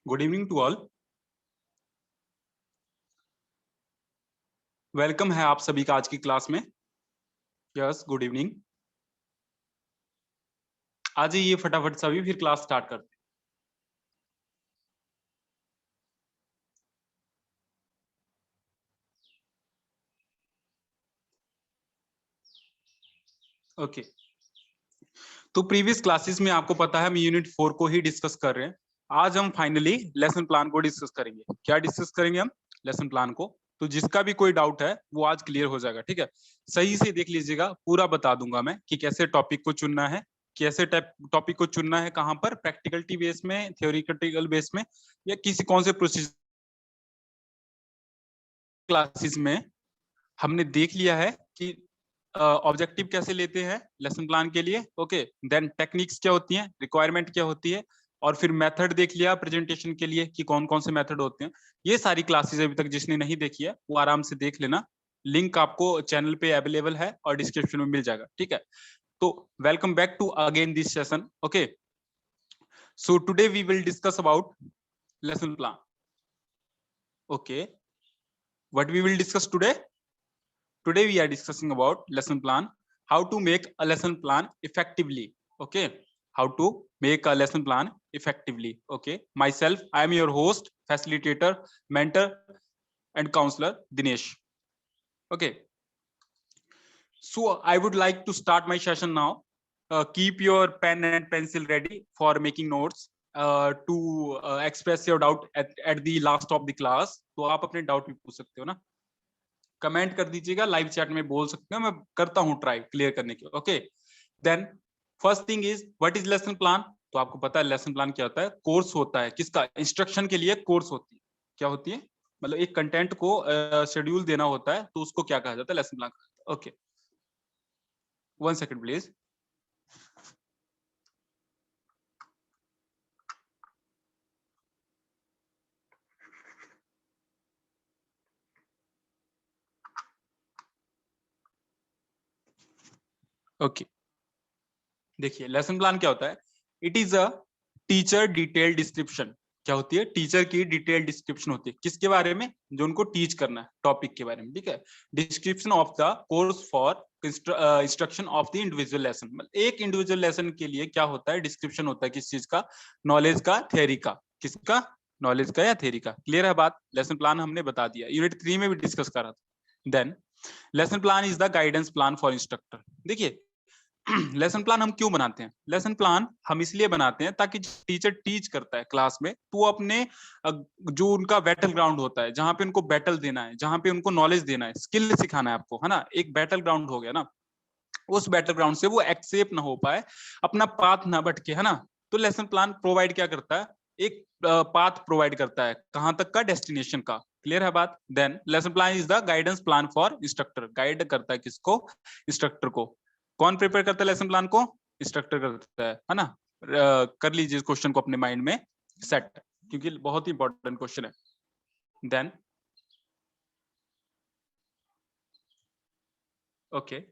Good evening to all. Welcome है आप सभी का आज की क्लास में। Yes, good evening. आ जाइए फटाफट सभी, फिर क्लास स्टार्ट करते हैं। ओके, तो प्रीवियस क्लासेस में आपको पता है हम यूनिट 4 को ही डिस्कस कर रहे हैं। आज हम फाइनली लेसन प्लान को डिस्कस करेंगे। क्या डिस्कस करेंगे हम? लेसन प्लान को। तो जिसका भी कोई डाउट है वो आज क्लियर हो जाएगा, ठीक है। सही से देख लीजिएगा, पूरा बता दूंगा मैं कि कैसे टॉपिक को चुनना है, कैसे टॉपिक को चुनना है, कहाँ पर प्रैक्टिकलिटी बेस में, थ्योरिटिकल बेस में, या किसी कौन से प्रोसीजर। क्लासेस में हमने देख लिया है कि ऑब्जेक्टिव कैसे लेते हैं लेसन प्लान के लिए। ओके, देन टेक्निक्स क्या होती हैं, रिक्वायरमेंट क्या होती है, और फिर मेथड देख लिया प्रेजेंटेशन के लिए कि कौन कौन से मेथड होते हैं। ये सारी क्लासेस अभी तक जिसने नहीं देखी है वो आराम से देख लेना। लिंक आपको चैनल पे अवेलेबल है और डिस्क्रिप्शन में मिल जाएगा, ठीक है। तो welcome back to again this session. Okay, so today we will discuss about lesson plan. Okay, what we will discuss today? Today we are discussing about lesson plan, how to make a lesson plan effectively. Okay, how to make a lesson plan effectively. Okay, myself, I am your host, facilitator, mentor and counselor Dinesh. Okay, so I would like to start my session now. Keep your pen and pencil ready for making notes, to express your doubt at the last of the class. तो आप अपने doubt भी पूछ सकते हो ना, comment कर दीजिएगा, लाइव चैट में बोल सकते हो, मैं करता हूं ट्राई क्लियर करने की। Okay, then first thing is what is lesson plan. तो आपको पता है लेसन प्लान क्या होता है? कोर्स होता है। किसका? इंस्ट्रक्शन के लिए कोर्स होती है। क्या होती है? मतलब एक कंटेंट को शेड्यूल देना होता है, तो उसको क्या कहा जाता है? Lesson plan. Okay, 1 second please. Okay, देखिए लेसन प्लान क्या होता है। It is a teacher detail description. क्या होती है? टीचर की डिटेल डिस्क्रिप्शन होती है। किसके बारे में? जो उनको टीच करना है, टॉपिक के बारे में, ठीक है। Description of the course for instruction of the individual lesson. मतलब एक इंडिविजुअल लेसन के लिए क्या होता है? डिस्क्रिप्शन होता है। किस चीज का? नॉलेज का, थ्योरी का। किसका? नॉलेज का या थ्योरी का। क्लियर है बात? लेसन प्लान हमने बता दिया, यूनिट 3 में भी डिस्कस करा था। Then lesson plan is the guidance plan for instructor. देखिए, लेसन प्लान हम क्यों बनाते हैं? लेसन प्लान हम इसलिए बनाते हैं ताकि टीचर टीच करता है क्लास में, तो अपने जो उनका बैटल ग्राउंड होता है, जहां पे उनको बैटल देना है, जहां पे उनको नॉलेज देना है, स्किल सिखाना है आपको, है ना। एक बैटल ग्राउंड हो गया ना, उस बैटल ग्राउंड से वो एक्सेप ना हो पाए, अपना पाथ ना भटके, है ना। तो लेसन प्लान प्रोवाइड क्या करता है? एक पाथ प्रोवाइड करता है, कहां तक का? डेस्टिनेशन का। क्लियर है बात? Then lesson plan is the guidance plan for instructor. Guide करता है किसको? इंस्ट्रक्टर को। कौन प्रिपेयर करता है लेसन प्लान को? इंस्ट्रक्टर करता है ना। कर लीजिए क्वेश्चन को अपने माइंड में सेट, क्योंकि बहुत ही इंपॉर्टेंट क्वेश्चन है। Then okay,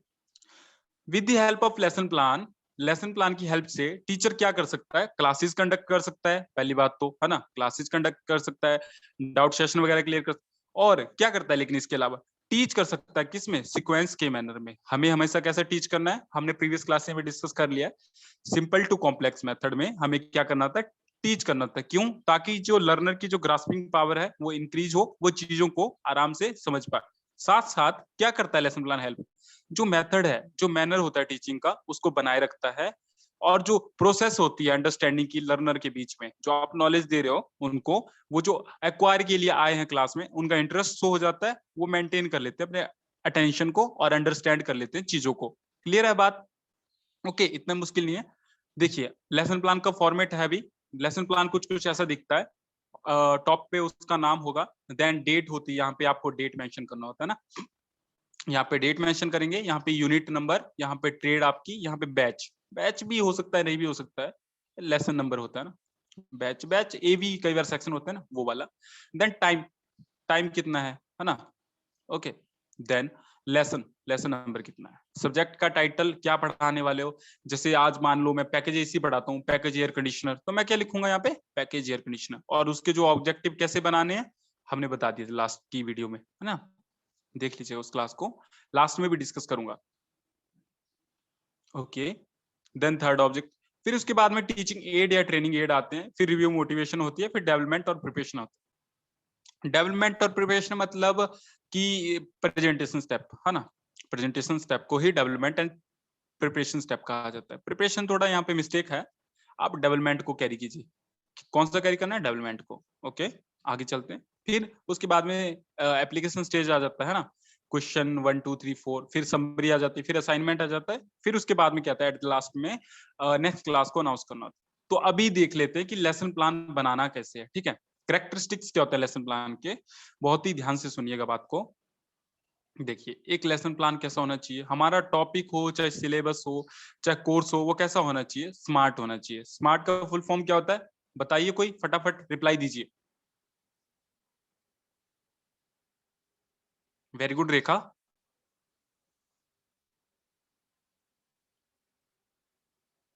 with the help of lesson plan, lesson plan की हेल्प से टीचर क्या कर सकता है? क्लासेस कंडक्ट कर सकता है, पहली बात तो, है ना। क्लासेस कंडक्ट कर सकता है, डाउट सेशन वगैरह क्लियर कर, और क्या करता है लेकिन इसके अलावा? टीच कर सकता है। किसमें? सीक्वेंस के मैनर में। हमें हमेशा कैसे टीच करना है? हमने प्रीवियस क्लास में डिस्कस कर लिया है। सिंपल टू कॉम्प्लेक्स मेथड में हमें क्या करना था? टीच करना था। क्यों? ताकि जो लर्नर की जो ग्रास्पिंग पावर है वो इंक्रीज हो, वो चीजों को आराम से समझ पाए। साथ साथ क्या करता है लेसन प्लान? हेल्प, जो मेथड है, जो मैनर होता है टीचिंग का, उसको बनाए रखता है। और जो प्रोसेस होती है अंडरस्टैंडिंग की लर्नर के बीच में, जो आप नॉलेज दे रहे हो उनको, वो जो एक्वायर के लिए आए हैं क्लास में, उनका इंटरेस्ट शो हो जाता है, वो मेंटेन कर लेते हैं अपने अटेंशन को और अंडरस्टैंड कर लेते हैं चीजों को। क्लियर है बात? ओके, इतना मुश्किल नहीं है। देखिए, लेसन प्लान का फॉर्मेट है अभी। लेसन प्लान कुछ कुछ ऐसा दिखता है। टॉप पे उसका नाम होगा, देन डेट होती है, यहाँ पे आपको डेट मेंशन करना होता है ना। यहाँ पे डेट मेंशन करेंगे, यहाँ पे यूनिट नंबर, यहाँ पे ट्रेड आपकी, यहाँ पे बैच। बैच भी हो सकता है, नहीं भी हो सकता है। लेसन नंबर होता है ना। बैच, बैच ए भी कई बार सेक्शन होता है ना, वो वाला। देन टाइम, टाइम कितना है ना। ओके, देन लेसन नंबर कितना है, सब्जेक्ट का टाइटल क्या पढ़ाने वाले हो। जैसे आज मान लो मैं पैकेज एसी पढ़ाता हूँ, पैकेज एयर कंडीशनर, तो मैं क्या लिखूंगा यहाँ पे, पैकेज एयर कंडीशनर। और उसके जो ऑब्जेक्टिव कैसे बनाने हैं हमने बता दिए थे लास्ट की वीडियो में, है ना, देख लीजिए उस क्लास को, लास्ट में भी डिस्कस करूंगा। ओके, देन थर्ड ऑब्जेक्ट, फिर उसके बाद में टीचिंग एड या ट्रेनिंग एड आते हैं, फिर रिव्यू मोटिवेशन होती है, फिर डेवलपमेंट और प्रिपरेशन होता है। डेवलपमेंट और प्रिपरेशन मतलब कि प्रेजेंटेशन स्टेप, है ना, प्रेजेंटेशन स्टेप को ही डेवलपमेंट एंड प्रिपरेशन स्टेप कहा जाता है। प्रिपरेशन थोड़ा यहाँ पे मिस्टेक है, आप डेवलपमेंट को कैरी कीजिए। कौन सा कैरी करना है, डेवलपमेंट को। ओके, आगे चलते हैं। फिर उसके बाद में एप्लीकेशन स्टेज आ जाता है ना, क्वेश्चन 1 2 3 4, फिर समरी आ जाती है, फिर असाइनमेंट आ जाता है, फिर उसके बाद में क्या आता है, एट लास्ट में नेक्स्ट क्लास को अनाउंस करना होता है। तो अभी देख लेते हैं कि लेसन प्लान बनाना कैसे है, ठीक है। कैरेक्टरिस्टिक्स क्या होता है लेसन प्लान के, बहुत ही ध्यान से सुनिएगा बात को। देखिए, एक लेसन प्लान कैसा होना चाहिए, हमारा टॉपिक हो चाहे सिलेबस हो चाहे कोर्स हो, वो कैसा होना चाहिए, स्मार्ट होना चाहिए। स्मार्ट का फुल फॉर्म क्या होता है बताइए, कोई फटाफट रिप्लाई दीजिए। वेरी गुड रेखा।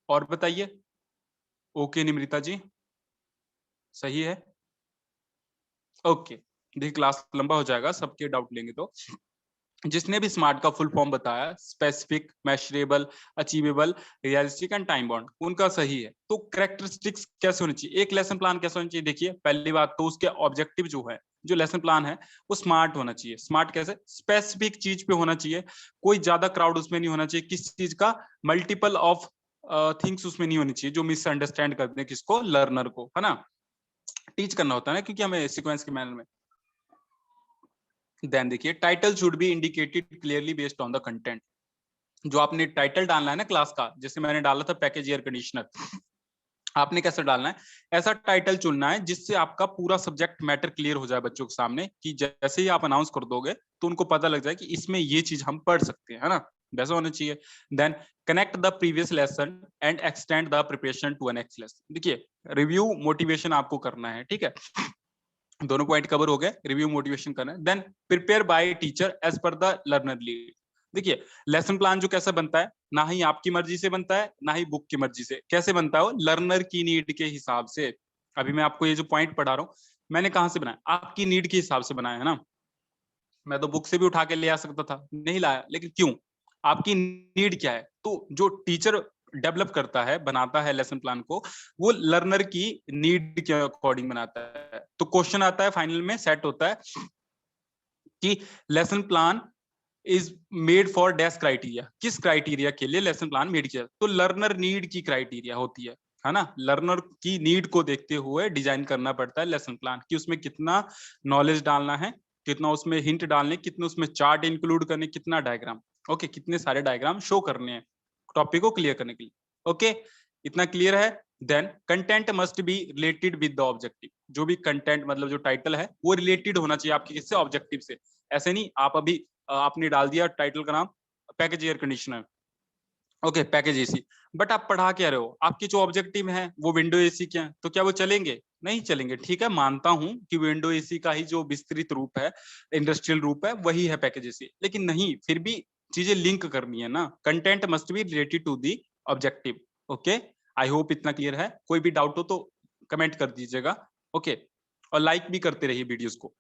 और बताइए। ओके निमृता जी, सही है। ओके, देखिए क्लास लंबा हो जाएगा, सबके डाउट लेंगे तो। जिसने भी स्मार्ट का फुल फॉर्म बताया, specific, measurable, achievable, realistic and time bound, उनका सही है। तो कैरेक्टरिस्टिक्स कैसे होनी चाहिए, एक लेसन प्लान कैसे होना चाहिए, देखिए पहली बात तो उसके ऑब्जेक्टिव जो है, जो लेसन प्लान है वो स्मार्ट होना चाहिए। स्मार्ट कैसे, स्पेसिफिक चीज पे होना चाहिए, कोई ज्यादा क्राउड उसमें नहीं होना चाहिए, किस चीज का मल्टीपल ऑफ थिंग्स उसमें नहीं होनी चाहिए जो मिसअंडरस्टैंड करते हैं किसको, लर्नर को, है ना, टीच करना होता है ना, क्योंकि हमें सीक्वेंस के मैनर में। देन देखिए, title should be indicated clearly based on the content. जो आपने टाइटल डालना है ना क्लास का, जैसे मैंने डाला था पैकेज एयर कंडीशनर, आपने कैसे डालना है, ऐसा टाइटल चुनना है जिससे आपका पूरा सब्जेक्ट मैटर क्लियर हो जाए बच्चों के सामने, कि जैसे ही आप अनाउंस कर दोगे तो उनको पता लग जाए कि इसमें ये चीज हम पढ़ सकते हैं, है ना, वैसा होना चाहिए। Then connect the previous lesson and extend the preparation to a next lesson. देखिए, रिव्यू मोटिवेशन आपको करना है, ठीक है, दोनों पॉइंट कवर हो गए, रिव्यू मोटिवेशन करना है। Then prepare by teacher as per the learner lead. देखिए, लेसन प्लान जो कैसा बनता है, ना ही आपकी मर्जी से बनता है ना ही बुक की मर्जी से, कैसे बनता है वो, लर्नर की नीड के हिसाब से। अभी मैं आपको ये जो पॉइंट पढ़ा रहा हूँ, मैंने कहां से बनाया, आपकी नीड के हिसाब से बनाया है ना। मैं तो बुक से भी उठा के ले आ सकता था, नहीं लाया, लेकिन क्यों, आपकी नीड क्या है। तो जो टीचर डेवलप करता है, बनाता है लेसन प्लान को, वो लर्नर की नीड के अकॉर्डिंग बनाता है। तो क्वेश्चन आता है फाइनल में, सेट होता है कि lesson plan is made for dash criteria, किस क्राइटेरिया के लिए लेसन प्लान मेड किया, तो लर्नर नीड की क्राइटेरिया होती है ना, लर्नर की नीड को देखते हुए डिजाइन करना पड़ता है लेसन प्लान, कि उसमें कितना नॉलेज डालना है, कितना उसमें हिंट डालने, कितने उसमें चार्ट इंक्लूड करने, कितना डायग्राम, ओके, कितने सारे डायग्राम शो करने हैं टॉपिक को क्लियर करने के लिए। ओके, इतना क्लियर है। Then content must be related with the objective. जो भी कंटेंट मतलब जो टाइटल है वो रिलेटेड होना चाहिए आपके किससे, ऑब्जेक्टिव से। ऐसे नहीं आप अभी आपने डाल दिया टाइटल का नाम package air conditioner, okay package AC, but आप पढ़ा क्या रहे हो, आपकी जो ऑब्जेक्टिव है वो विंडो एसी क्या है, तो क्या वो चलेंगे, नहीं चलेंगे। ठीक है, मानता हूं कि विंडो एसी का ही जो विस्तृत रूप है, इंडस्ट्रियल रूप है, वही है पैकेज एसी, लेकिन नहीं, फिर भी चीजें लिंक करनी है ना, content must be related to the objective. Okay, I hope इतना क्लियर है। कोई भी डाउट हो तो कमेंट कर दीजिएगा, ओके, और लाइक भी करते रहिए वीडियोस को।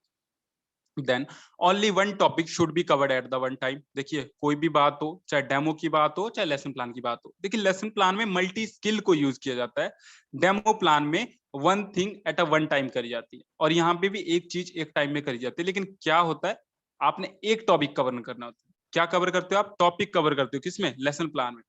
Then only one topic should be covered at the one time. देखिए, कोई भी बात हो, चाहे डेमो की बात हो चाहे लेसन प्लान की बात हो, देखिए लेसन प्लान में मल्टी स्किल को यूज किया जाता है, डेमो प्लान में one thing at a one time करी जाती है, और यहाँ पे भी एक चीज एक टाइम में करी जाती है। लेकिन क्या होता है, आपने एक टॉपिक कवर करना होता है, क्या कवर करते हो आप, टॉपिक कवर करते हो, किसमें, लेसन प्लान में।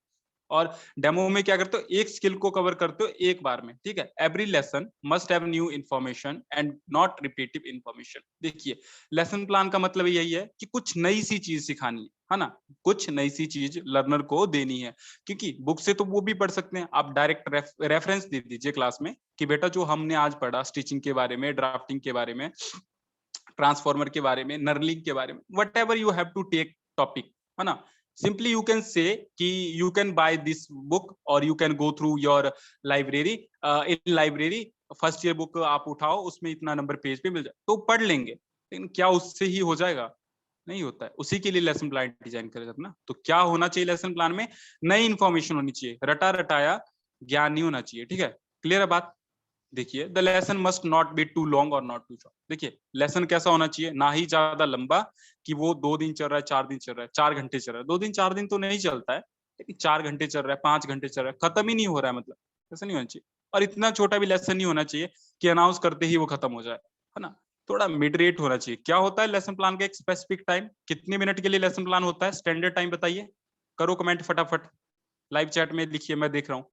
और डेमो में क्या करते हो, एक स्किल को कवर करते हो एक बार में, ठीक है। Every lesson must have new information and not repetitive information. देखिए, लेसन प्लान का मतलब यही है कि कुछ नई सी चीज सिखानी है ना, कुछ नई सी चीज लर्नर को देनी है, क्योंकि बुक से तो वो भी पढ़ सकते हैं, आप डायरेक्ट रेफरेंस दे दीजिए क्लास में कि बेटा जो हमने आज पढ़ा स्टिचिंग के बारे में, ड्राफ्टिंग के बारे में, ट्रांसफॉर्मर के बारे में, नर्लिंग के बारे में, whatever you have to take topic, है ना, simply you can say कि you can buy this book or you can go through your library, in library first year book आप उठाओ, उसमें इतना नंबर पेज पे मिल जाए तो पढ़ लेंगे, लेकिन क्या उससे ही हो जाएगा, नहीं होता है, उसी के लिए लेसन प्लान डिजाइन करा जाता है ना। तो क्या होना चाहिए लेसन प्लान में? नई इंफॉर्मेशन होनी चाहिए, रटा रटाया ज्ञान नहीं होना चाहिए। ठीक है, क्लियर है बात? देखिए, the lesson must not be too long और नॉट टू शॉर्ट। देखिए, लेसन कैसा होना चाहिए? ना ही ज्यादा लंबा कि वो 2 दिन चल रहा है, 4 दिन चल रहा है, 4 घंटे चल रहा है। 2 दिन 4 दिन तो नहीं चलता है, लेकिन 4 घंटे चल रहा है, 5 घंटे चल रहा है, खत्म ही नहीं हो रहा है, मतलब ऐसा नहीं होना चाहिए। और इतना छोटा भी लेसन नहीं होना चाहिए कि अनाउंस करते ही वो खत्म हो जाए, है ना। थोड़ा मिड रेट होना चाहिए। क्या होता है लेसन प्लान का एक स्पेसिफिक टाइम? कितने मिनट के लिए लेसन प्लान होता है? स्टैंडर्ड टाइम बताइए, करो कमेंट फटाफट, लाइव चैट में लिखिए, मैं देख रहा हूँ।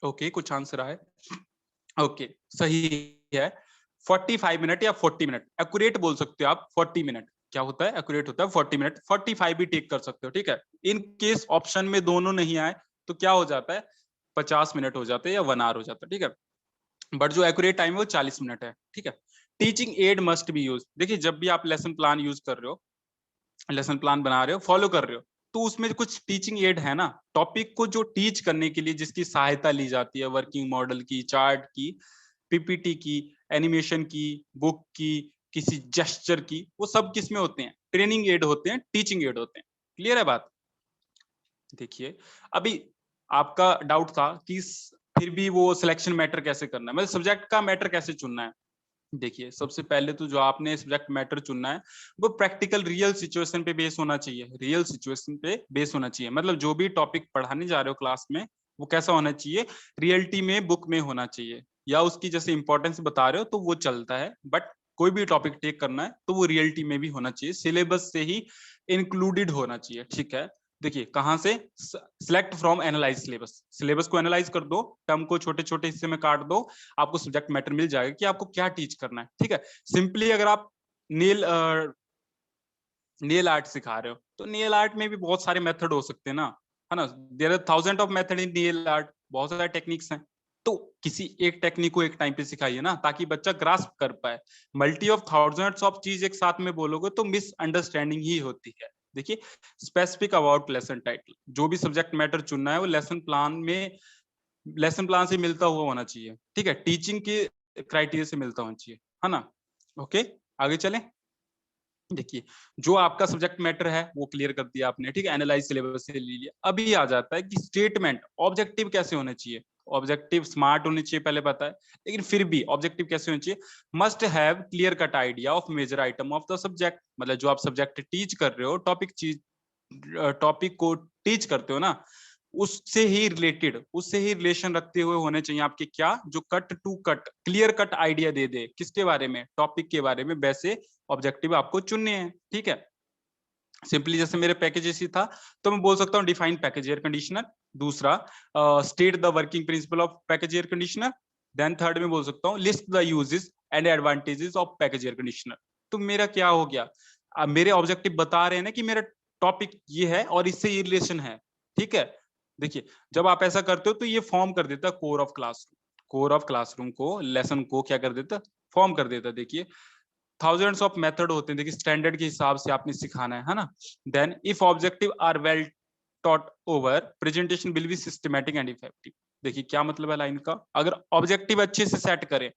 ओके, कुछ आंसर आए। ओके, सही है। 45 मिनट या 40 मिनट, एक्यूरेट बोल सकते हो आप। 40 मिनट क्या होता है? एक्यूरेट होता है 40 मिनट। 45 भी टेक कर सकते हो, ठीक है। इन केस ऑप्शन में दोनों नहीं आए तो क्या हो जाता है? 50 मिनट हो जाते हैं या 1 आवर हो जाता है, ठीक है। बट जो एक्यूरेट टाइम है वो 40 मिनट है, ठीक है। Teaching add must be use. देखिए, जब भी आप लेसन प्लान यूज कर रहे हो, लेसन प्लान बना रहे हो, फॉलो कर रहे हो, तो उसमें कुछ टीचिंग एड है ना, टॉपिक को जो टीच करने के लिए जिसकी सहायता ली जाती है, वर्किंग मॉडल की, चार्ट की, पीपीटी की, एनिमेशन की, बुक की, किसी जेस्चर की, वो सब किस में होते हैं? ट्रेनिंग एड होते हैं, टीचिंग एड होते हैं। क्लियर है बात? देखिए, अभी आपका डाउट था कि फिर भी वो सिलेक्शन मैटर कैसे करना है, मतलब सब्जेक्ट का मैटर कैसे चुनना है। देखिए, सबसे पहले तो जो आपने सब्जेक्ट मैटर चुनना है वो प्रैक्टिकल रियल सिचुएशन पे बेस होना चाहिए। रियल सिचुएशन पे बेस होना चाहिए, मतलब जो भी टॉपिक पढ़ाने जा रहे हो क्लास में, वो कैसा होना चाहिए? रियलिटी में, बुक में होना चाहिए, या उसकी जैसे इंपॉर्टेंस बता रहे हो तो वो चलता है, बट कोई भी टॉपिक टेक करना है तो वो रियलिटी में भी होना चाहिए, सिलेबस से ही इंक्लूडेड होना चाहिए, ठीक है। देखिए, कहां से? Select from analyse syllabus. Syllabus को एनालाइज कर दो, टर्म को छोटे छोटे हिस्से में काट दो, आपको सब्जेक्ट मैटर मिल जाएगा कि आपको क्या टीच करना है, ठीक है। सिंपली अगर आप नेल नेल आर्ट सिखा रहे हो तो नेल आर्ट में भी बहुत सारे मेथड हो सकते हैं ना, है ना। There are thousand of method in nail art, बहुत सारे टेक्निक्स हैं। तो किसी एक टेक्निक को एक टाइम पे सिखाइए ना, ताकि बच्चा ग्रास्प कर पाए। मल्टी ऑफ थाउजेंड्स ऑफ चीज एक साथ में बोलोगे तो मिसअंडरस्टैंडिंग ही होती है। देखिए, स्पेसिफिक अबाउट लेसन टाइटल, जो भी सब्जेक्ट मैटर चुनना है वो लेसन प्लान में, लेसन प्लान से मिलता हुआ होना चाहिए, ठीक है। टीचिंग के क्राइटेरिया से मिलता होना चाहिए, है ना। ओके, आगे चलें। देखिए, जो आपका सब्जेक्ट मैटर है वो क्लियर कर दिया आपने, ठीक है, एनालाइज सिलेबस से ले लिया। अभी आ जाता है कि स्टेटमेंट ऑब्जेक्टिव कैसे होने चाहिए। ऑब्जेक्टिव स्मार्ट होने चाहिए, पहले पता है, लेकिन फिर भी ऑब्जेक्टिव कैसे होने चाहिए? Must have clear cut idea of major item of the subject. मतलब जो आप सब्जेक्ट टीच कर रहे हो, टॉपिक को टीच करते हो ना, उससे ही रिलेटेड, उससे ही रिलेशन रखते हुए होने चाहिए आपके क्या, जो cut to cut clear cut idea दे दे किसके बारे में? टॉपिक के बारे में। वैसे ऑब्जेक्टिव आपको चुनने हैं, ठीक है। सिंपली जैसे मेरे पैकेज ही था, तो मैं बोल सकता हूँ डिफाइन पैकेज एयर कंडीशनर। दूसरा, state the working principle of package air conditioner. Then third में बोल सकता हूँ list the uses and advantages of package air conditioner. तो मेरा क्या हो गया? मेरे ऑब्जेक्टिव बता रहे हैं ना कि मेरा टॉपिक ये है और इससे ये रिलेशन है, ठीक है। देखिए, जब आप ऐसा करते हो तो ये फॉर्म कर देता है core of classroom. Core of classroom को, लेसन को क्या कर देता? फॉर्म कर देता। देखिए, थाउजेंड्स ऑफ मेथड होते हैं, देखिए स्टैंडर्ड के हिसाब से आपने सिखाना है ना। Then if objective are well taught over, presentation will be systematic and effective. देखिए, क्या मतलब है लाइन का? अगर ऑब्जेक्टिव अच्छे से सेट करें,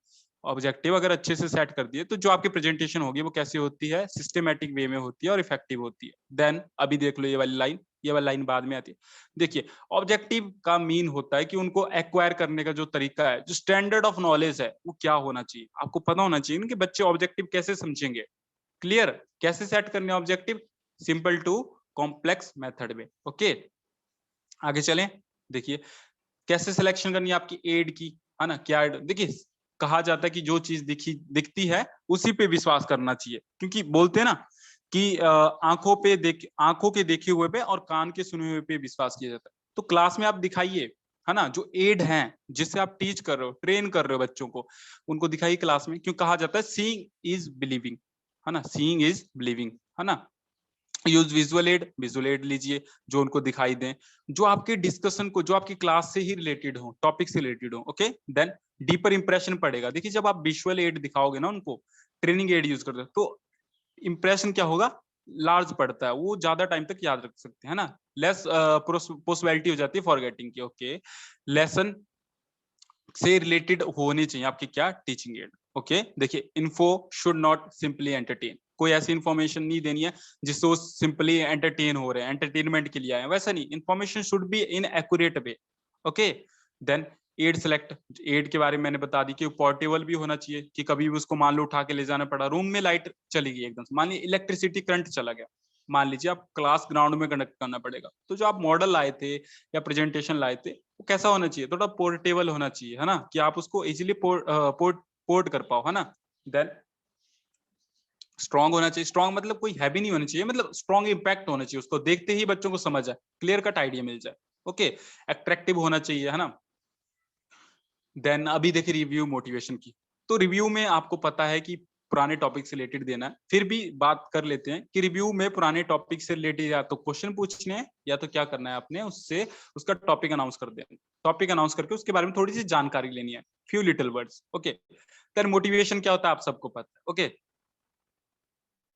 ऑब्जेक्टिव अगर अच्छे से सेट कर दिए तो जो आपकी प्रेजेंटेशन होगी वो कैसी होती है? सिस्टमैटिक वे में होती है और इफेक्टिव होती है। देन अभी देख लो ये वाली लाइन, ये वाली लाइन बाद में आती है। देखिए, ऑब्जेक्टिव का मीन होता है कि उनको एक्वायर करने का जो तरीका है, जो स्टैंडर्ड ऑफ नॉलेज है, वो क्या होना चाहिए? आपको पता होना चाहिए ना कि बच्चे ऑब्जेक्टिव कैसे समझेंगे। क्लियर? कैसे सेट करने objective? Simple to complex method में। ओके, आगे चलें। देखिए, कैसे सिलेक्शन करनी है आपकी एड की, है ना। क्या एड? देखिए, कहा जाता है कि जो चीज दिखती है उसी पे विश्वास करना चाहिए, क्योंकि बोलते हैं ना कि आंखों के देखे हुए पे और कान के सुने हुए पे विश्वास किया जाता है। तो क्लास में आप दिखाइए, है ना, जो एड हैं जिससे आप टीच कर रहे हो, ट्रेन कर रहे हो बच्चों को, उनको दिखाइए क्लास में। क्यों कहा जाता है सीइंग इज बिलीविंग, है ना, सीइंग इज बिलीविंग, है ना। Use visual add, visual add लीजिए जो उनको दिखाई दें, जो आपके डिस्कशन को, जो आपकी क्लास से ही रिलेटेड हो, टॉपिक से रिलेटेड हो। ओके, देन डीपर इंप्रेशन पड़ेगा। देखिए, जब आप विजुअल एड दिखाओगे ना उनको, ट्रेनिंग एड यूज करते हो, तो इंप्रेशन क्या होगा? लार्ज पड़ता है, वो ज्यादा टाइम तक याद रख सकते हैं ना। लेस पॉसिबिलिटी हो जाती है फॉरगेटिंग की। ओके, लेसन से रिलेटेड होने चाहिए आपकी क्या टीचिंग एड। ओके, देखिए info should not simply entertain, कोई ऐसी इंफॉर्मेशन नहीं देनी है जिससे वो सिंपली एंटरटेन हो रहे हैं, एंटरटेनमेंट के लिए आए हैं, वैसा नहीं। Information should be in accurate way. Okay, then aid select, aid के बारे में मैंने बता दी कि पोर्टेबल भी होना चाहिए, कि कभी भी उसको मान लो उठा के ले जाना पड़ा, रूम में लाइट चली गई एकदम से, मान लीजिए इलेक्ट्रिसिटी करंट चला गया, मान लीजिए आप क्लास ग्राउंड में कंडक्ट करना पड़ेगा, तो जो आप मॉडल लाए थे या प्रेजेंटेशन लाए थे वो कैसा होना चाहिए, थोड़ा पोर्टेबल होना चाहिए, है ना, कि आप उसको इजीली पोर्ट कर पाओ, है ना। देन स्ट्रॉन्ग होना चाहिए, स्ट्रॉन्ग मतलब कोई हैवी नहीं होना चाहिए, मतलब स्ट्रॉन्ग इंपैक्ट होना चाहिए, उसको देखते ही बच्चों को समझ आए, क्लियर कट आइडिया मिल जाए। ओके, अट्रैक्टिव होना चाहिए, है ना। देन अभी देखिए रिव्यू मोटिवेशन की, तो रिव्यू में आपको पता है कि पुराने टॉपिक से रिलेटेड देना है, फिर भी बात कर लेते हैं कि रिव्यू में पुराने टॉपिक से रिलेटेड या तो क्वेश्चन पूछने हैं या तो क्या करना है आपने उससे उसका टॉपिक अनाउंस कर देना, टॉपिक अनाउंस करके उसके बारे में थोड़ी सी जानकारी लेनी है, few little words. Okay, then motivation क्या होता है आप सबको पता है। ओके,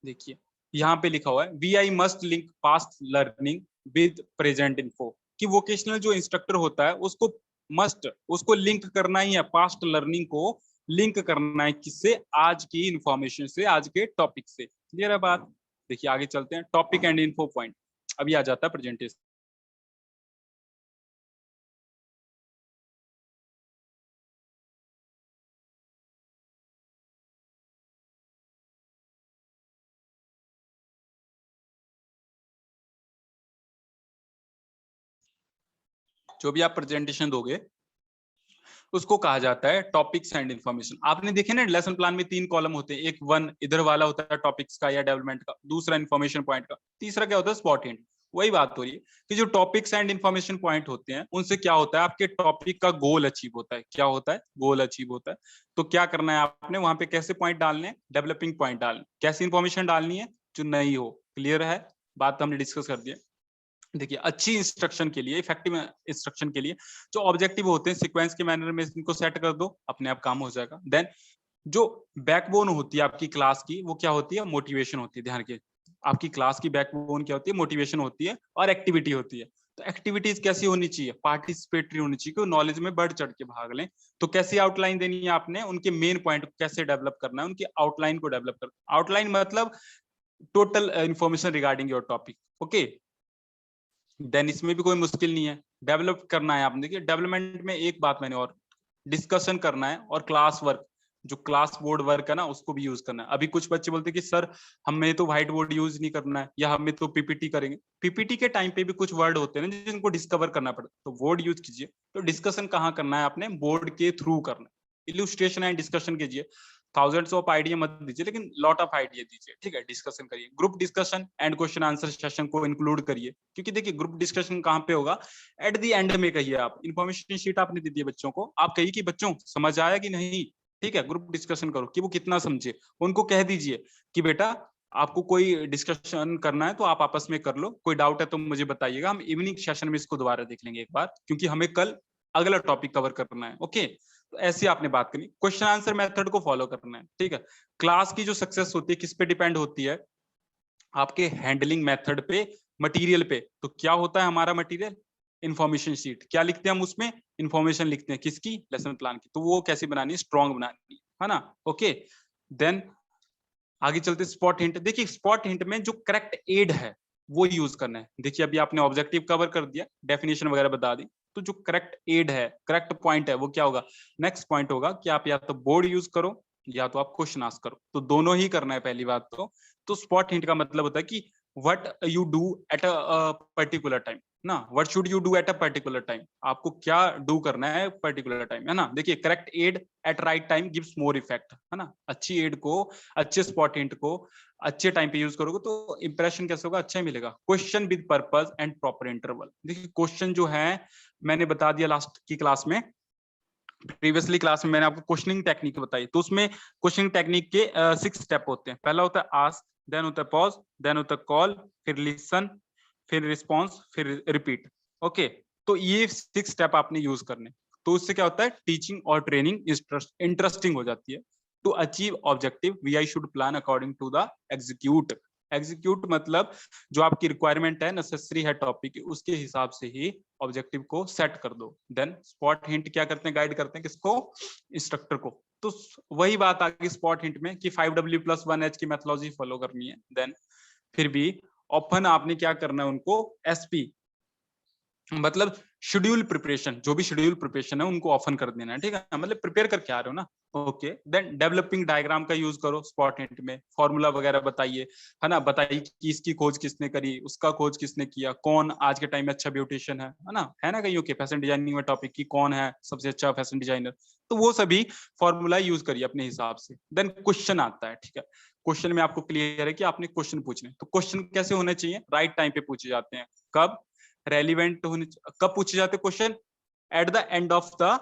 देखिए यहाँ पे लिखा हुआ है we I must link past learning with present info, कि वोकेशनल जो इंस्ट्रक्टर होता है उसको मस्ट उसको लिंक करना ही है, पास्ट लर्निंग को लिंक करना है, किससे, आज की इंफॉर्मेशन से, आज के टॉपिक से। क्लियर है बात। देखिए आगे चलते हैं, टॉपिक एंड इन्फो पॉइंट अभी आ जाता है प्रेजेंटेशन। जो भी आप प्रेजेंटेशन दोगे उसको कहा जाता है टॉपिक्स एंड इन्फॉर्मेशन। आपने देखे ना लेसन प्लान में 3 कॉलम होते हैं, एक वन इधर वाला होता है टॉपिक्स का या डेवलपमेंट का, दूसरा इन्फॉर्मेशन पॉइंट का, तीसरा क्या होता है स्पॉट हिंट। वही बात हो रही है कि जो टॉपिक्स एंड इन्फॉर्मेशन पॉइंट होते हैं उनसे क्या होता है, आपके टॉपिक का गोल अचीव होता है। क्या होता है, गोल अचीव होता है। तो क्या करना है आपने वहां पे, कैसे पॉइंट डालने, डेवलपिंग पॉइंट डालने, कैसी इन्फॉर्मेशन डालनी है जो नई हो। क्लियर है बात, हमने डिस्कस कर दिया। देखिए अच्छी इंस्ट्रक्शन के लिए, इफेक्टिव इंस्ट्रक्शन के लिए जो ऑब्जेक्टिव होते हैं सीक्वेंस के मैनर में इनको सेट कर दो, अपने आप काम हो जाएगा। देन जो बैकबोन होती है आपकी क्लास की वो क्या होती है, मोटिवेशन होती है। ध्यान के, आपकी क्लास की बैकबोन क्या होती है, मोटिवेशन होती है और एक्टिविटी होती है। तो एक्टिविटीज कैसी होनी चाहिए, पार्टिसिपेटरी होनी चाहिए, कि नॉलेज में बढ़ चढ़ के भाग लें। तो कैसी आउटलाइन देनी है आपने, उनके मेन पॉइंट को कैसे डेवलप करना है, उनकी आउटलाइन को डेवलप करना। आउटलाइन मतलब total information regarding your topic. Okay, then इसमें भी कोई मुश्किल नहीं है, डेवलप करना है आपने। देखिए डेवलपमेंट में एक बात मैंने और, डिस्कशन करना है और क्लास वर्क, जो क्लास बोर्ड वर्क है ना उसको भी यूज करना है। अभी कुछ बच्चे बोलते हैं कि सर हमें तो व्हाइट बोर्ड यूज नहीं करना है या हमें तो पीपीटी करेंगे। पीपीटी के टाइम पे भी कुछ वर्ड होते हैं ना जिनको डिस्कवर करना पड़ता है, तो वर्ड यूज कीजिए। तो डिस्कशन कहाँ करना है आपने, बोर्ड के थ्रू करना है, इल्यूस्ट्रेशन एंड डिस्कशन कीजिए। थाउजेंड्स ऑफ आइडिया मत दीजिए, लेकिन लॉट ऑफ आइडिया दीजिए, ठीक है। डिस्कशन करिए, group discussion and question answer session को इंक्लूड करिए, क्योंकि देखिए ग्रुप डिस्कशन कहाँ पे होगा, एट द एंड में कहिए। आप इन्फॉर्मेशन शीट आपने दे दी है बच्चों को, आप कहिए कि बच्चों समझ आया कि नहीं, ठीक है। ग्रुप डिस्कशन करो कि वो कितना समझे, उनको कह दीजिए कि बेटा आपको कोई डिस्कशन करना है तो आप आपस में कर लो, कोई डाउट है तो मुझे बताइएगा, हम इवनिंग सेशन में इसको दोबारा देख लेंगे एक बार, क्योंकि हमें कल अगला टॉपिक कवर करना है। ओके, तो ऐसे आपने बात करनी, क्वेश्चन आंसर मेथड को फॉलो करना है, ठीक है। क्लास की जो सक्सेस होती है किस पे डिपेंड होती है, आपके हैंडलिंग मेथड पे, मटेरियल पे। तो क्या होता है हमारा मटेरियल, इंफॉर्मेशन शीट। क्या लिखते हैं हम उसमें, इंफॉर्मेशन लिखते हैं, किसकी, लेसन प्लान की। तो वो कैसे बनानी है, स्ट्रॉन्ग बनानी है ना। ओके, देन आगे चलते स्पॉट हिंट। देखिए स्पॉट हिंट में जो करेक्ट एड है वो यूज करना है। देखिए अभी आपने ऑब्जेक्टिव कवर कर दिया, डेफिनेशन वगैरह बता दी, तो जो करेक्ट एड है, करेक्ट पॉइंट है, वो क्या होगा, नेक्स्ट पॉइंट होगा कि आप या तो बोर्ड यूज करो या तो आप क्वेश्चन आस्क करो, तो दोनों ही करना है पहली बात तो स्पॉट हिंट का मतलब होता है कि what you do at a particular time ना, what should you do at a particular time, आपको क्या डू करना है पर्टिकुलर टाइम, है ना। देखिए correct aid at right time gives more effect, है ना। अच्छी एड को, अच्छे स्पॉट हिंट को अच्छे टाइम पे यूज करोगे तो इंप्रेशन कैसे होगा, अच्छा ही मिलेगा। Question with purpose and proper interval. देखिए क्वेश्चन जो है मैंने बता दिया लास्ट की क्लास में, प्रीवियसली क्लास में मैंने आपको क्वेश्चनिंग टेक्निक बताई, तो उसमें क्वेश्चनिंग टेक्निक के 6 स्टेप होते हैं। पहला होता है आस्क, देन होता है पॉज, देन होता है कॉल, फिर लिसन, फिर रिस्पॉन्स, फिर रिपीट। ओके, तो ये 6 स्टेप आपने यूज करने, तो उससे क्या होता है, टीचिंग और ट्रेनिंग इंटरेस्टिंग हो जाती है। To achieve objective we I should plan according to the execute. Execute मतलब जो आपकी रिक्वायरमेंट है, नेसेसरी है टॉपिक की, उसके हिसाब से ही ऑब्जेक्टिव को सेट कर दो। देन स्पॉट हिंट क्या करते हैं, गाइड करते हैं किसको, इंस्ट्रक्टर को। तो वही बात आ गई स्पॉट हिंट में कि 5W+1H की मेथोलॉजी फॉलो करनी है। देन फिर भी ऑफन आपने क्या करना है, उनको एसपी मतलब शेड्यूल प्रिपरेशन, जो भी शेड्यूल प्रिपरेशन है उनको ऑफन कर देना है, ठीक है, मतलब प्रिपेयर करके आ रहे हो ना। ओके, देन डेवलपिंग डायग्राम का यूज करो स्पॉट हिंट में, फॉर्मूला वगैरह बताइए, है ना, बताइए कि इसकी खोज किसने करी, उसका खोज किसने किया, कौन आज के टाइम में अच्छा ब्यूटिशियन है ना कहीं के फैशन डिजाइनिंग में टॉपिक की कौन है सबसे अच्छा फैशन डिजाइनर, तो वो सभी फॉर्मूला यूज करिए अपने हिसाब से। देन क्वेश्चन आता है, ठीक है, क्वेश्चन में आपको क्लियर है कि आपने क्वेश्चन पूछने, तो क्वेश्चन कैसे होने चाहिए, राइट टाइम पे पूछे जाते हैं, कब, रेलिवेंट होने, कब पूछे जाते हैं question, at the end of the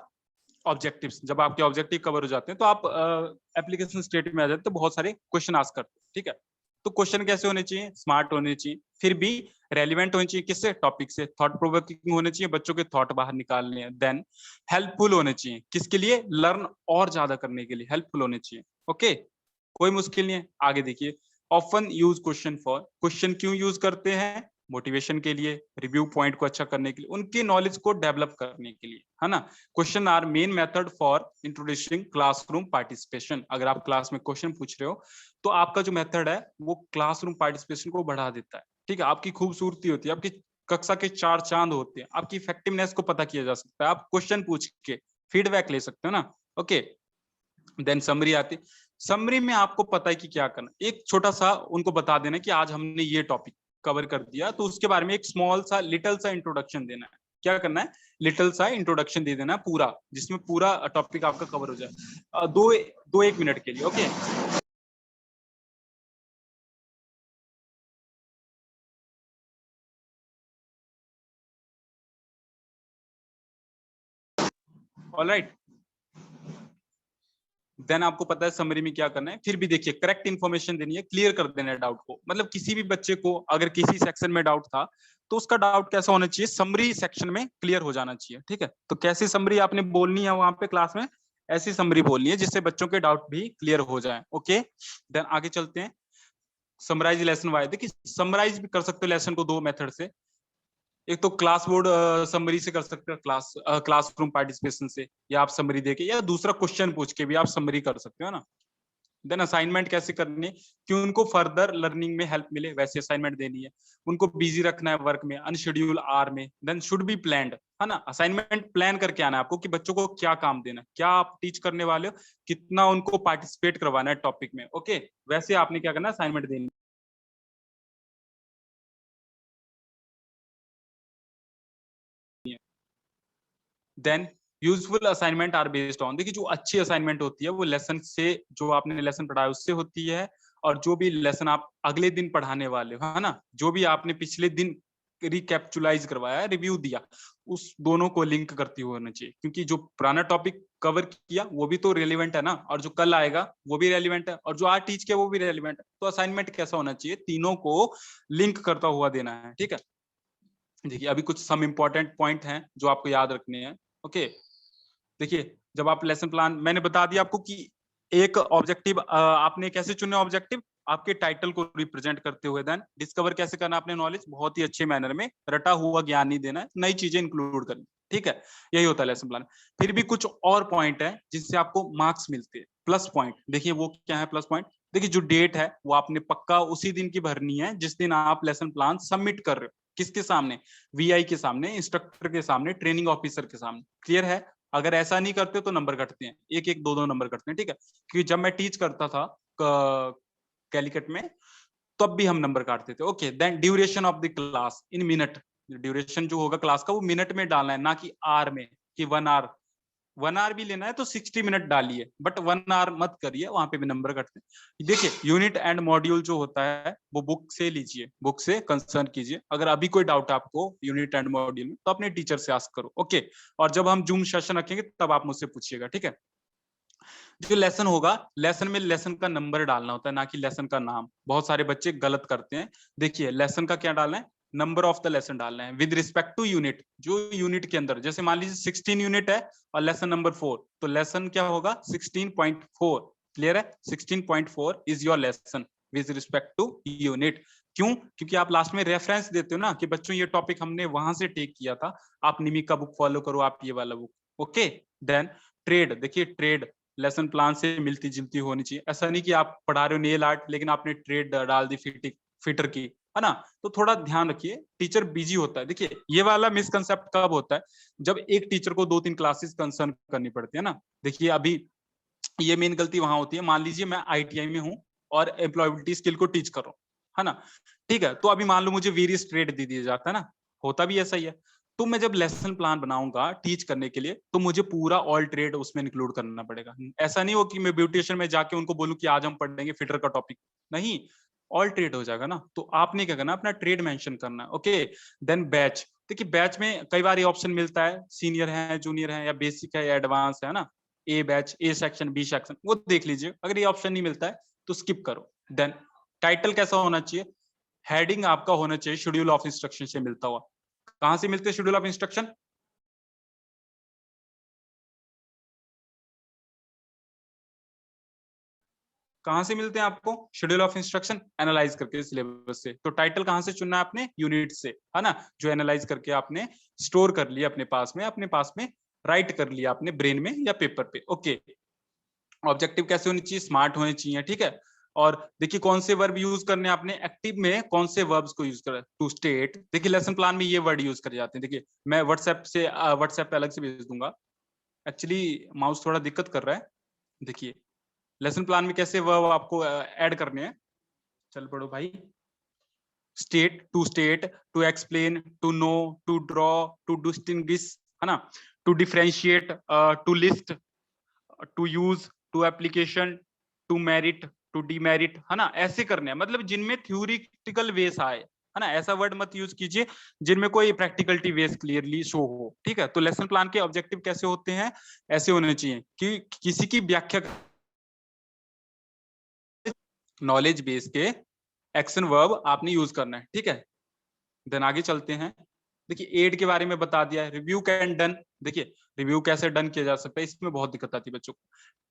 objectives, जब आपके ऑब्जेक्टिव कवर हो जाते हैं तो आप एप्लीकेशन स्टेट में आ जाते हैं, तो बहुत सारे क्वेश्चन आस्क करते हैं, ठीक है। तो क्वेश्चन कैसे होने चाहिए, स्मार्ट होने चाहिए, फिर भी रेलिवेंट होने चाहिए, किससे, टॉपिक से, थॉट प्रोवोकिंग होने चाहिए, बच्चों के थॉट बाहर निकालने हैं, देन हेल्पफुल होने चाहिए, किसके लिए, लर्न और ज्यादा करने के लिए हेल्पफुल होने चाहिए। ओके, कोई मुश्किल नहीं है, आगे देखिए। Often use question for, question क्यों यूज करते हैं, मोटिवेशन के लिए, रिव्यू पॉइंट को अच्छा करने के लिए, उनकी नॉलेज को डेवलप करने के लिए, है ना। Question are main method for introducing classroom participation, अगर आप क्लास में क्वेश्चन पूछ रहे हो तो आपका जो मेथड है वो क्लासरूम पार्टिसिपेशन को बढ़ा देता है, ठीक है, आपकी खूबसूरती होती है, आपकी कक्षा के चार चांद होते हैं, आपकी इफेक्टिवनेस को पता किया जा सकता है, आप क्वेश्चन पूछ के फीडबैक ले सकते हो ना। ओके, देन समरी आती, समरी में आपको पता है कि क्या करना, एक छोटा सा उनको बता देना कि आज हमने ये टॉपिक कवर कर दिया, तो उसके बारे में एक स्मॉल सा लिटिल सा इंट्रोडक्शन देना है, क्या करना है, लिटिल सा इंट्रोडक्शन दे देना पूरा, जिसमें पूरा टॉपिक आपका कवर हो जाए, दो दो एक मिनट के लिए। ओके, ऑलराइट, देन आपको पता है समरी में क्या करना है, फिर भी देखिए करेक्ट इन्फॉर्मेशन देनी है, क्लियर कर देना है डाउट को, मतलब किसी भी बच्चे को अगर किसी सेक्शन में डाउट था तो उसका डाउट कैसा होना चाहिए, समरी सेक्शन में क्लियर हो जाना चाहिए, ठीक है। तो कैसी समरी आपने बोलनी है वहां पे क्लास में, ऐसी समरी बोलनी है जिससे बच्चों के डाउट भी क्लियर हो जाए। ओके, देन आगे चलते हैं, समराइज लेसन वाइज, देखिए समराइज भी कर सकते हो लेसन को दो मेथड से, एक तो क्लास बोर्ड समरी से कर सकते हो, क्लासरूम पार्टिसिपेशन से, या आप समरी देके, या दूसरा क्वेश्चन पूछ के भी आप समरी कर सकते हो ना। देन असाइनमेंट कैसे करनी है कि उनको फर्दर लर्निंग में हेल्प मिले, वैसे असाइनमेंट देनी है, उनको बिजी रखना है वर्क में, अनशेड्यूल आर में, देन शुड बी प्लान्ड, है ना, असाइनमेंट प्लान करके आना है आपको कि बच्चों को क्या काम देना है, क्या आप टीच करने वाले हो, कितना उनको पार्टिसिपेट करवाना है टॉपिक में। ओके, वैसे आपने क्या करना है, असाइनमेंट देनी है। Then useful assignment are based on, देखिए जो अच्छी असाइनमेंट होती है वो लेसन से, जो आपने लेसन पढ़ाया उससे होती है, और जो भी लेसन आप अगले दिन पढ़ाने वाले हो, है ना, जो भी आपने पिछले दिन रिकैप्चुलाइज करवाया, रिव्यू दिया, उस दोनों को लिंक करती हुई होना चाहिए, क्योंकि जो पुराना टॉपिक कवर किया वो भी तो रेलिवेंट है ना, और जो कल आएगा वो भी रेलिवेंट है, और जो आज टीच किया वो भी रेलिवेंट है, तो असाइनमेंट कैसा होना चाहिए, तीनों को लिंक करता हुआ देना है, ठीक है। देखिए अभी कुछ सम इम्पोर्टेंट पॉइंट हैं जो आपको याद रखने हैं। ओके, देखिए जब आप लेसन प्लान, मैंने बता दिया आपको कि एक ऑब्जेक्टिव आपने कैसे चुने, ऑब्जेक्टिव आपके टाइटल को रिप्रेजेंट करते हुए, देन डिस्कवर कैसे करना आपने नॉलेज, बहुत ही अच्छे मैनर में, रटा हुआ ज्ञान नहीं देना है, नई चीजें इंक्लूड करनी, ठीक है, यही होता है लेसन प्लान। फिर भी कुछ और पॉइंट है जिससे आपको मार्क्स मिलते हैं, प्लस पॉइंट, देखिए वो क्या है प्लस पॉइंट, देखिए जो डेट है वो आपने पक्का उसी दिन की भरनी है जिस दिन आप लेसन प्लान सबमिट कर रहे हो, किसके सामने, वीआई के सामने, इंस्ट्रक्टर के सामने, ट्रेनिंग ऑफिसर के सामने, क्लियर है। अगर ऐसा नहीं करते तो नंबर कटते हैं, एक एक दो दो नंबर कटते हैं, ठीक है, क्योंकि जब मैं टीच करता था कैलिकट में तब भी हम नंबर काटते थे। Okay, then duration of the class in minute, duration जो होगा क्लास का वो मिनट में डालना है, ना कि आर में, कि 1 आवर, 1 आवर भी लेना है तो 60 मिनट डालिए, बट 1 आवर मत करिए, वहां पे भी नंबर कटते हैं। देखिए यूनिट एंड मॉड्यूल जो होता है वो बुक से लीजिए, बुक से कंसर्न कीजिए, अगर अभी कोई डाउट है आपको यूनिट एंड मॉड्यूल में तो अपने टीचर से आस्क करो। ओके, और जब हम जूम सेशन रखेंगे तब आप मुझसे पूछिएगा, ठीक है। जो लेसन होगा, लेसन में लेसन का नंबर डालना होता है, ना कि लेसन का नाम, बहुत सारे बच्चे गलत करते हैं। देखिए लेसन का क्या डालना है, नंबर ऑफ द लेसन डालना है विद रिस्पेक्ट टू यूनिट, जो यूनिट के अंदर, जैसे मान लीजिए 16 यूनिट है और लेसन नंबर 4, तो लेसन क्या होगा 16.4, क्लियर है, 16.4 is your lesson, with respect to unit. क्यों? क्योंकि आप लास्ट में रेफरेंस देते हो ना कि बच्चों ये टॉपिक हमने वहां से टेक किया था, आप निमिक का बुक फॉलो करो, आप ये वाला बुक। ओके, देन ट्रेड, देखिए ट्रेड लेसन प्लान से मिलती जुलती होनी चाहिए। ऐसा नहीं कि आप पढ़ा रहे हो नेल आर्ट लेकिन आपने ट्रेड डाल दी फिटर की, है ना? तो थोड़ा ध्यान रखिए, टीचर बिजी होता है। देखिए ये वाला मिसकंसेप्ट कब होता है, जब एक टीचर को 2-3 क्लासेस कंसर्न करनी पड़ती है ना। देखिए अभी ये मेन गलती वहां होती है, मान लीजिए मैं आईटीआई में हूँ और एम्प्लॉयबिलिटी स्किल को टीच कर रहा हूँ, है ना? ठीक है, तो अभी मान लो मुझे वेरियस ट्रेड दे दिया जाता है ना, होता भी ऐसा ही है। तो मैं जब लेसन प्लान बनाऊंगा टीच करने के लिए, तो मुझे पूरा ऑल ट्रेड उसमें इंक्लूड करना पड़ेगा। ऐसा नहीं हो कि मैं ब्यूटिशियन में जाके उनको बोलूं कि आज हम पढ़ेंगे फिटर का टॉपिक, नहीं, ऑल ट्रेड हो जाएगा ना। तो आपने क्या करना, अपना ट्रेड मेंशन करना। ओके, देन बैच, देखिए बैच में कई बार ये ऑप्शन मिलता है, सीनियर है, जूनियर है, या बेसिक है या एडवांस है ना। A batch, A section, B section, वो देख लीजिए। अगर ये ऑप्शन नहीं मिलता है तो स्किप करो। देन टाइटल कैसा होना चाहिए, हेडिंग आपका होना चाहिए शेड्यूल ऑफ इंस्ट्रक्शन से मिलता हुआ। कहां से मिलते हैं शेड्यूल ऑफ इंस्ट्रक्शन? कहां से मिलते हैं आपको शेड्यूल ऑफ इंस्ट्रक्शन? एनालाइज करके सिलेबस से। तो टाइटल कहां से चुनना है आपने? यूनिट से, है ना, जो एनालाइज करके आपने स्टोर कर लिया अपने पास में राइट कर लिया आपने ब्रेन में या पेपर पे। ओके, ऑब्जेक्टिव कैसे होनी चाहिए? स्मार्ट होने चाहिए, ठीक है। और देखिए कौन से वर्ब यूज करने आपने एक्टिव में, कौन से वर्ब्स को यूज कर, टू स्टेट, देखिए लेसन प्लान में ये वर्ड यूज करे जाते हैं। देखिए मैं व्हाट्सएप पे अलग से भेज दूंगा, एक्चुअली माउस थोड़ा दिक्कत कर रहा है। देखिए लेसन प्लान में कैसे वर्ब आपको ऐड करने हैं, चल पढ़ो भाई। State, to explain, to know, to draw, to distinguish, है ना, to differentiate, to list, to use, to application, to merit, to demerit, है ना, ऐसे करने हैं। मतलब जिनमें थ्योरिटिकल वेस आए, है ना, ऐसा वर्ड मत यूज कीजिए जिनमें कोई प्रैक्टिकलिटी वेस क्लियरली शो हो, ठीक है। तो लेसन प्लान के ऑब्जेक्टिव कैसे होते हैं? ऐसे होने चाहिए कि किसी की व्याख्या, नॉलेज बेस के एक्शन वर्ब आपने यूज करना है, ठीक है। देन आगे चलते हैं। देखिए एड के बारे में बता दिया है, रिव्यू कैन डन। देखिए रिव्यू कैसे डन किया जा सकता है, इसमें बहुत दिक्कत आती है बच्चों को।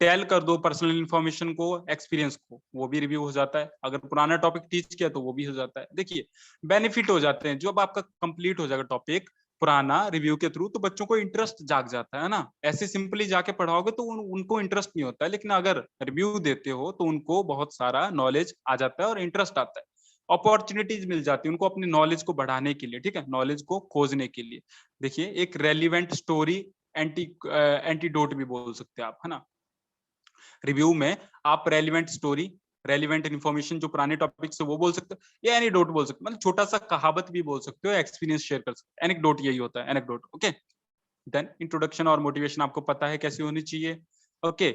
टेल कर दो पर्सनल इन्फॉर्मेशन को, एक्सपीरियंस को, वो भी रिव्यू हो जाता है। अगर पुराना टॉपिक टीच किया तो वो भी हो जाता है। देखिए बेनिफिट हो जाते हैं, जब आपका कंप्लीट हो जाएगा टॉपिक पुराना रिव्यू के थ्रू, तो बच्चों को इंटरेस्ट जाग जाता है ना। ऐसे सिंपली जाके पढ़ाओगे तो उनको इंटरेस्ट नहीं होता है, लेकिन अगर रिव्यू देते हो तो उनको बहुत सारा नॉलेज आ जाता है और इंटरेस्ट आता है, अपॉर्चुनिटीज मिल जाती है उनको अपनी नॉलेज को बढ़ाने के लिए, ठीक है, नॉलेज को खोजने के लिए। देखिए एक रेलिवेंट स्टोरी, एंटीडोट भी बोल सकते हैं आप, है ना। रिव्यू में आप रेलिवेंट स्टोरी, रेलिवेंट इन्फॉर्मेशन जो पुराने टॉपिक से वो बोल सकते हो, या एनीडोट बोल सकते हो, मतलब छोटा सा कहावत भी बोल सकते हो, एक्सपीरियंस शेयर कर सकते हो। एनेक्डोट यही होता है, एनेक्डोट। ओके, देन इंट्रोडक्शन और मोटिवेशन आपको पता है कैसी होनी चाहिए। ओके,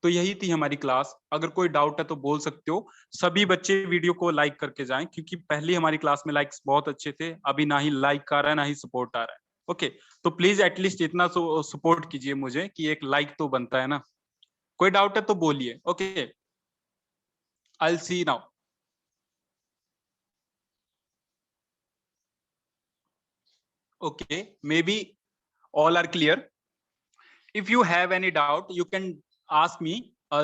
तो यही थी हमारी क्लास। अगर कोई डाउट है तो बोल सकते हो। सभी बच्चे वीडियो को लाइक करके जाएं, क्योंकि पहले हमारी क्लास में लाइक्स बहुत अच्छे थे, अभी ना ही लाइक आ रहा है ना ही सपोर्ट आ रहा है। ओके, तो प्लीज एटलीस्ट इतना सपोर्ट कीजिए मुझे कि एक लाइक तो बनता है ना। कोई डाउट है तो बोलिए। Okay, I will see now. Okay, may be all are clear. If you have any doubt, you can ask me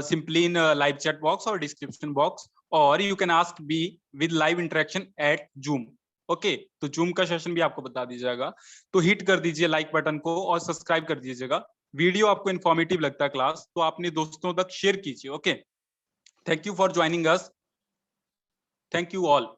simply in live chat box or description box, or you can ask me with live interaction at Zoom. Okay, तो zoom का session भी आपको बता दीजिएगा। तो hit कर दीजिए like button को और सब्सक्राइब कर दीजिएगा। वीडियो आपको इन्फॉर्मेटिव लगता है क्लास तो अपने दोस्तों तक शेयर कीजिए। Okay, thank you for joining us, thank you all.